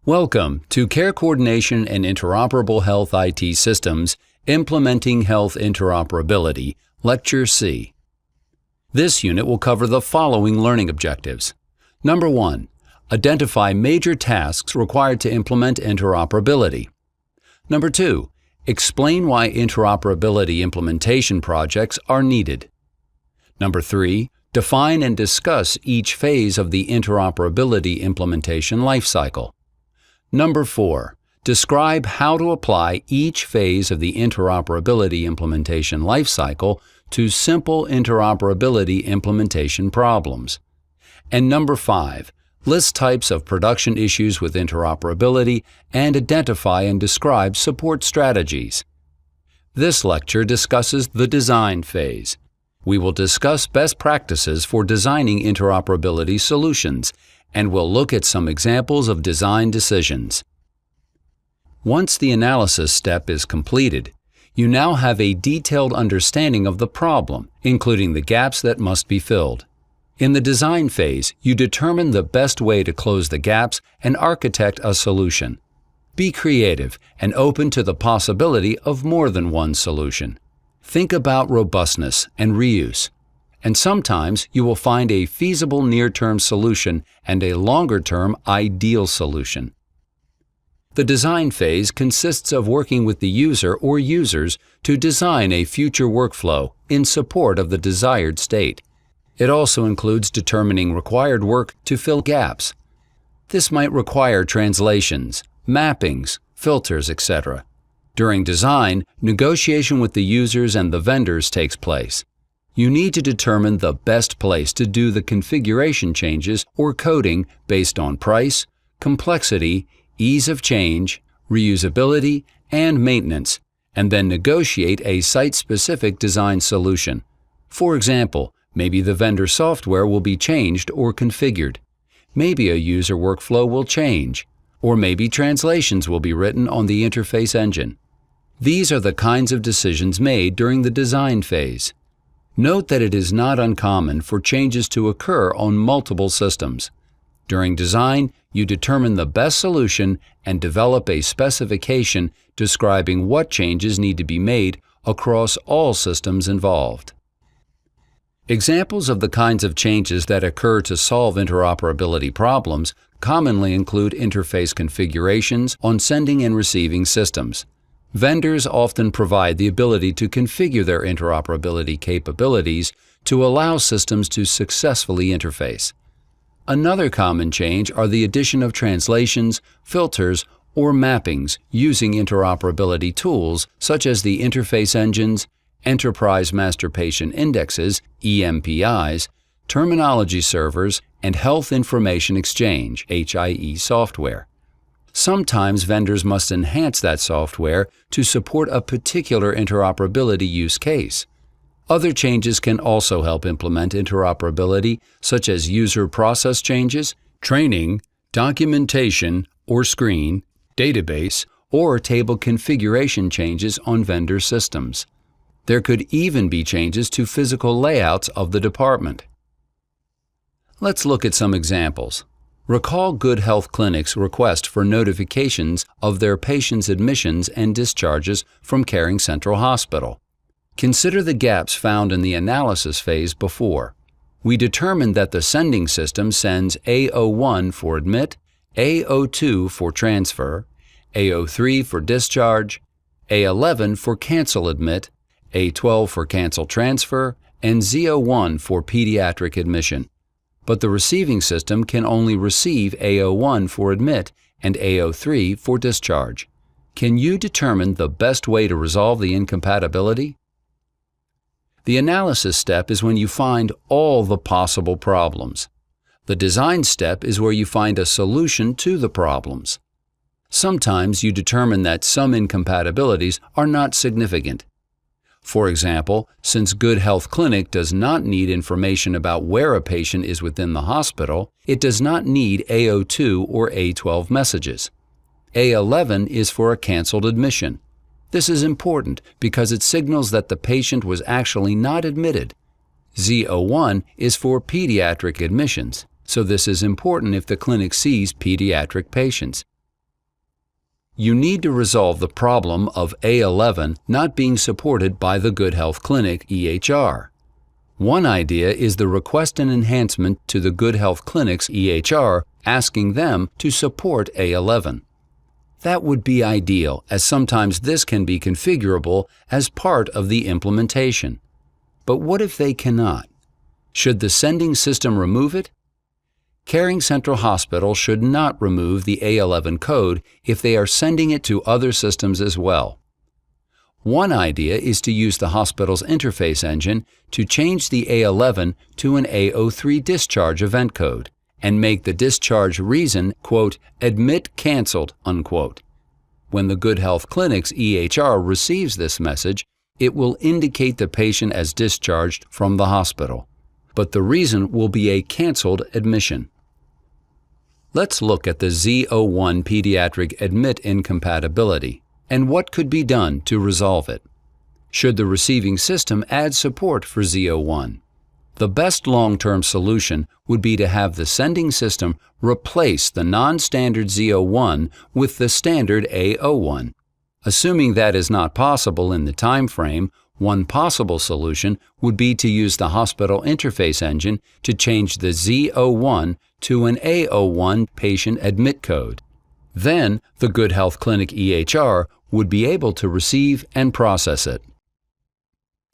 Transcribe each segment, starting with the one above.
Welcome to Care Coordination and Interoperable Health IT Systems, Implementing Health Interoperability, Lecture C. This unit will cover the following learning objectives. Number 1. Identify major tasks required to implement interoperability. Number 2. Explain why interoperability implementation projects are needed. Number 3. Define and discuss each phase of the interoperability implementation lifecycle. Number 4. Describe how to apply each phase of the interoperability implementation lifecycle to simple interoperability implementation problems. And number 5. List types of production issues with interoperability and identify and describe support strategies. This lecture discusses the design phase. We will discuss best practices for designing interoperability solutions, and we'll look at some examples of design decisions. Once the analysis step is completed, you now have a detailed understanding of the problem, including the gaps that must be filled. In the design phase, you determine the best way to close the gaps and architect a solution. Be creative and open to the possibility of more than one solution. Think about robustness and reuse. And sometimes you will find a feasible near-term solution and a longer-term ideal solution. The design phase consists of working with the user or users to design a future workflow in support of the desired state. It also includes determining required work to fill gaps. This might require translations, mappings, filters, etc. During design, negotiation with the users and the vendors takes place. You need to determine the best place to do the configuration changes or coding based on price, complexity, ease of change, reusability, and maintenance, and then negotiate a site-specific design solution. For example, maybe the vendor software will be changed or configured. Maybe a user workflow will change, or maybe translations will be written on the interface engine. These are the kinds of decisions made during the design phase. Note that it is not uncommon for changes to occur on multiple systems. During design, you determine the best solution and develop a specification describing what changes need to be made across all systems involved. Examples of the kinds of changes that occur to solve interoperability problems commonly include interface configurations on sending and receiving systems. Vendors often provide the ability to configure their interoperability capabilities to allow systems to successfully interface. Another common change are the addition of translations, filters, or mappings using interoperability tools such as the interface engines, Enterprise Master Patient Indexes, EMPIs, terminology servers, and Health Information Exchange, HIE software. Sometimes vendors must enhance that software to support a particular interoperability use case. Other changes can also help implement interoperability, such as user process changes, training, documentation or screen, database, or table configuration changes on vendor systems. There could even be changes to physical layouts of the department. Let's look at some examples. Recall Good Health Clinic's request for notifications of their patients' admissions and discharges from Caring Central Hospital. Consider the gaps found in the analysis phase before. We determined that the sending system sends A01 for admit, A02 for transfer, A03 for discharge, A11 for cancel admit, A12 for cancel transfer, and Z01 for pediatric admission. But the receiving system can only receive A01 for admit and A03 for discharge. Can you determine the best way to resolve the incompatibility? The analysis step is when you find all the possible problems. The design step is where you find a solution to the problems. Sometimes you determine that some incompatibilities are not significant. For example, since Good Health Clinic does not need information about where a patient is within the hospital, it does not need A02 or A12 messages. A11 is for a canceled admission. This is important because it signals that the patient was actually not admitted. Z01 is for pediatric admissions, so this is important if the clinic sees pediatric patients. You need to resolve the problem of A11 not being supported by the Good Health Clinic EHR. One idea is the request an enhancement to the Good Health Clinic's EHR, asking them to support A11. That would be ideal, as sometimes this can be configurable as part of the implementation. But what if they cannot? Should the sending system remove it? Caring Central Hospital should not remove the A11 code if they are sending it to other systems as well. One idea is to use the hospital's interface engine to change the A11 to an A03 discharge event code and make the discharge reason, quote, admit canceled, unquote. When the Good Health Clinic's EHR receives this message, it will indicate the patient as discharged from the hospital, but the reason will be a canceled admission. Let's look at the Z01 pediatric admit incompatibility and what could be done to resolve it. Should the receiving system add support for Z01? The best long-term solution would be to have the sending system replace the non-standard Z01 with the standard A01. Assuming that is not possible in the time frame, one possible solution would be to use the hospital interface engine to change the Z01 to an A01 patient admit code. Then, the Good Health Clinic EHR would be able to receive and process it.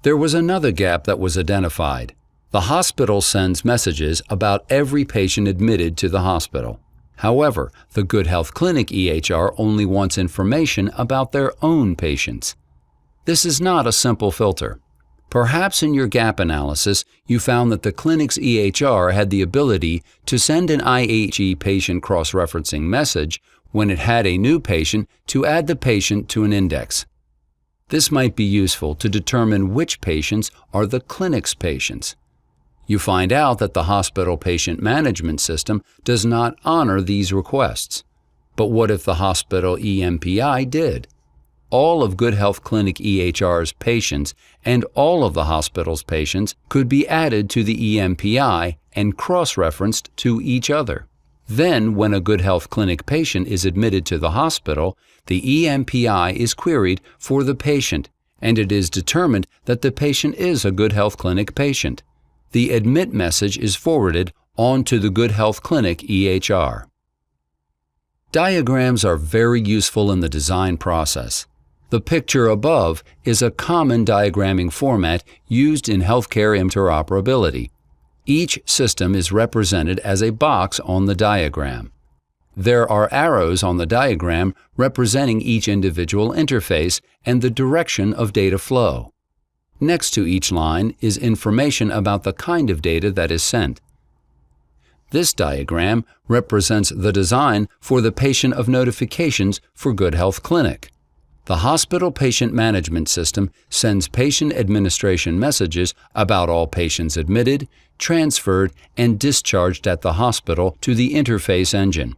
There was another gap that was identified. The hospital sends messages about every patient admitted to the hospital. However, the Good Health Clinic EHR only wants information about their own patients. This is not a simple filter. Perhaps in your gap analysis, you found that the clinic's EHR had the ability to send an IHE patient cross-referencing message when it had a new patient to add the patient to an index. This might be useful to determine which patients are the clinic's patients. You find out that the hospital patient management system does not honor these requests. But what if the hospital EMPI did? All of Good Health Clinic EHR's patients and all of the hospital's patients could be added to the EMPI and cross-referenced to each other. Then, when a Good Health Clinic patient is admitted to the hospital, the EMPI is queried for the patient, and it is determined that the patient is a Good Health Clinic patient. The admit message is forwarded on to the Good Health Clinic EHR. Diagrams are very useful in the design process. The picture above is a common diagramming format used in healthcare interoperability. Each system is represented as a box on the diagram. There are arrows on the diagram representing each individual interface and the direction of data flow. Next to each line is information about the kind of data that is sent. This diagram represents the design for the patient of notifications for Good Health Clinic. The hospital patient management system sends patient administration messages about all patients admitted, transferred, and discharged at the hospital to the interface engine.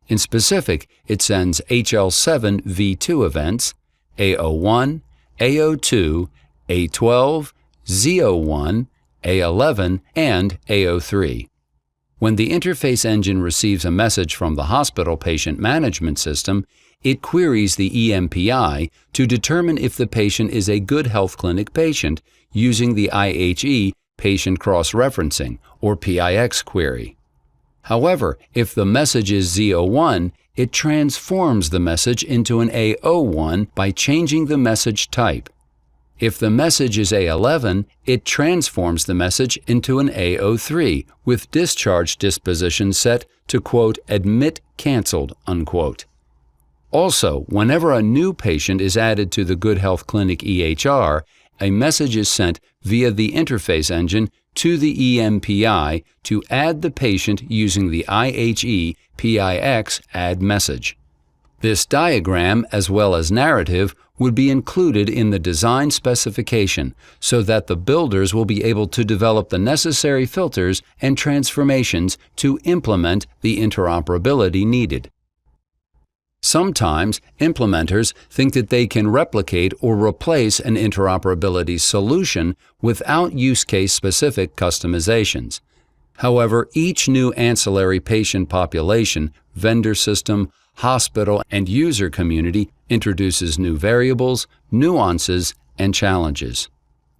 In specific, it sends HL7 V2 events, A01, A02, A12, Z01, A11, and A03. When the interface engine receives a message from the hospital patient management system, it queries the EMPI to determine if the patient is a Good Health Clinic patient using the IHE patient cross-referencing, or PIX query. However, if the message is Z01, it transforms the message into an A01 by changing the message type. If the message is A11, it transforms the message into an A03 with discharge disposition set to, quote, admit canceled, unquote. Also, whenever a new patient is added to the Good Health Clinic EHR, a message is sent via the interface engine to the EMPI to add the patient using the IHE PIX add message. This diagram, as well as narrative, would be included in the design specification so that the builders will be able to develop the necessary filters and transformations to implement the interoperability needed. Sometimes, implementers think that they can replicate or replace an interoperability solution without use case-specific customizations. However, each new ancillary patient population, vendor system, hospital, and user community introduces new variables, nuances, and challenges.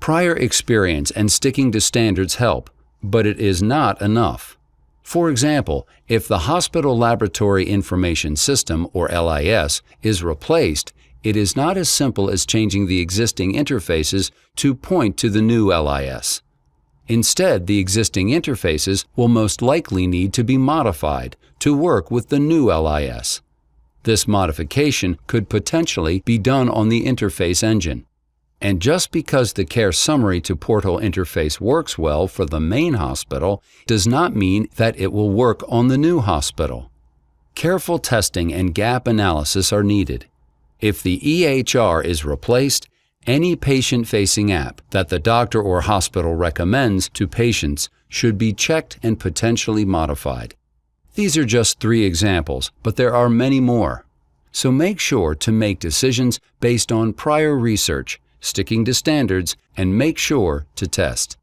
Prior experience and sticking to standards help, but it is not enough. For example, if the Hospital Laboratory Information System, or LIS, is replaced, it is not as simple as changing the existing interfaces to point to the new LIS. Instead, the existing interfaces will most likely need to be modified to work with the new LIS. This modification could potentially be done on the interface engine. And just because the care summary to portal interface works well for the main hospital does not mean that it will work on the new hospital. Careful testing and gap analysis are needed. If the EHR is replaced, any patient-facing app that the doctor or hospital recommends to patients should be checked and potentially modified. These are just 3 examples, but there are many more. So make sure to make decisions based on prior research, sticking to standards, and make sure to test.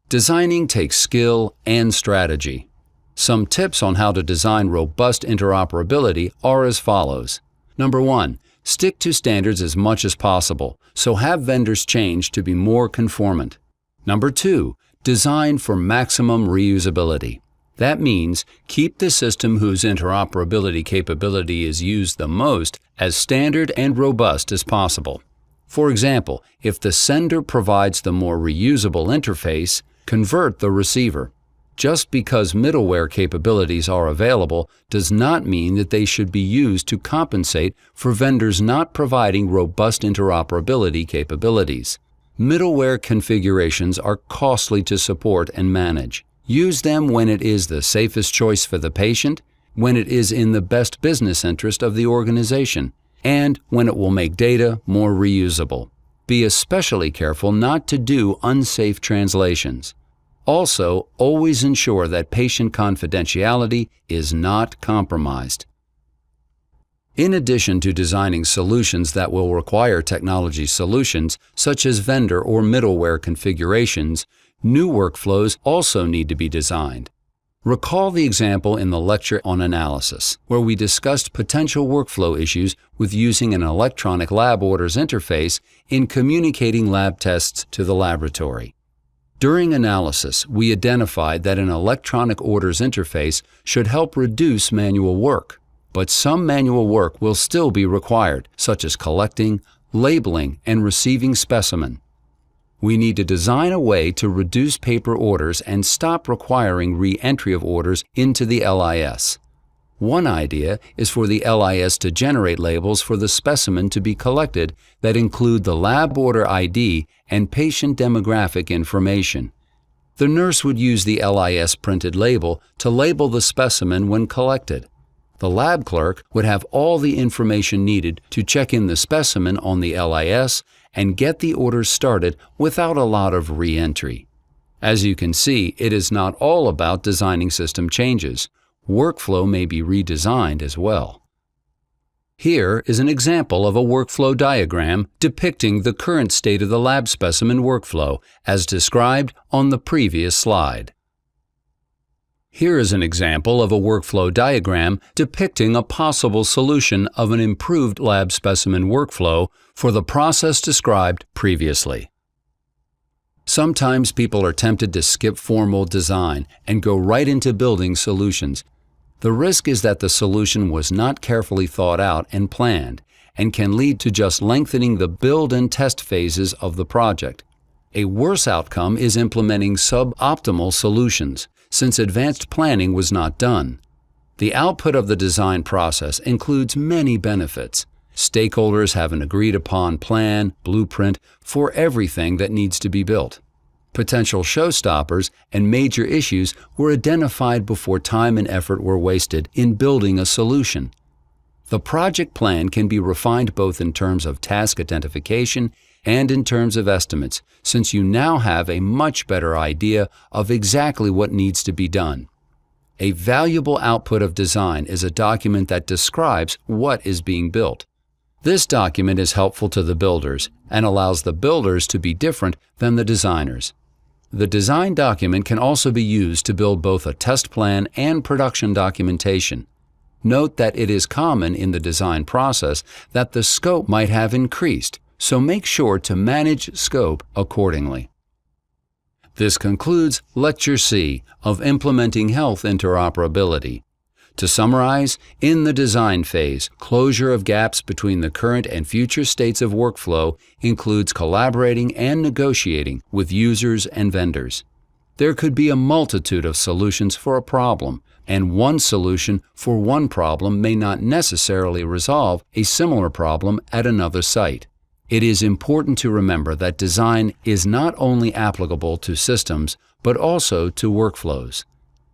Designing takes skill and strategy. Some tips on how to design robust interoperability are as follows. Number 1. Stick to standards as much as possible, so have vendors change to be more conformant. Number 2. Design for maximum reusability. That means keep the system whose interoperability capability is used the most as standard and robust as possible. For example, if the sender provides the more reusable interface, convert the receiver. Just because middleware capabilities are available does not mean that they should be used to compensate for vendors not providing robust interoperability capabilities. Middleware configurations are costly to support and manage. Use them when it is the safest choice for the patient, when it is in the best business interest of the organization, and when it will make data more reusable. Be especially careful not to do unsafe translations. Also, always ensure that patient confidentiality is not compromised. In addition to designing solutions that will require technology solutions, such as vendor or middleware configurations, new workflows also need to be designed. Recall the example in the lecture on analysis, where we discussed potential workflow issues with using an electronic lab orders interface in communicating lab tests to the laboratory. During analysis, we identified that an electronic orders interface should help reduce manual work, but some manual work will still be required, such as collecting, labeling, and receiving specimen. We need to design a way to reduce paper orders and stop requiring re-entry of orders into the LIS. One idea is for the LIS to generate labels for the specimen to be collected that include the lab order ID and patient demographic information. The nurse would use the LIS printed label to label the specimen when collected. The lab clerk would have all the information needed to check in the specimen on the LIS and get the orders started without a lot of re-entry. As you can see, it is not all about designing system changes. Workflow may be redesigned as well. Here is an example of a workflow diagram depicting the current state of the lab specimen workflow, as described on the previous slide. Here is an example of a workflow diagram depicting a possible solution of an improved lab specimen workflow for the process described previously. Sometimes people are tempted to skip formal design and go right into building solutions. The risk is that the solution was not carefully thought out and planned, and can lead to just lengthening the build and test phases of the project. A worse outcome is implementing suboptimal solutions, since advanced planning was not done. The output of the design process includes many benefits. Stakeholders have an agreed-upon plan, blueprint for everything that needs to be built. Potential showstoppers and major issues were identified before time and effort were wasted in building a solution. The project plan can be refined both in terms of task identification and in terms of estimates, since you now have a much better idea of exactly what needs to be done. A valuable output of design is a document that describes what is being built. This document is helpful to the builders and allows the builders to be different than the designers. The design document can also be used to build both a test plan and production documentation. Note that it is common in the design process that the scope might have increased, so make sure to manage scope accordingly. This concludes Lecture C of Implementing Health Interoperability. To summarize, in the design phase, closure of gaps between the current and future states of workflow includes collaborating and negotiating with users and vendors. There could be a multitude of solutions for a problem, and one solution for one problem may not necessarily resolve a similar problem at another site. It is important to remember that design is not only applicable to systems, but also to workflows.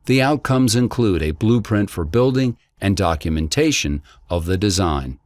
The outcomes include a blueprint for building and documentation of the design.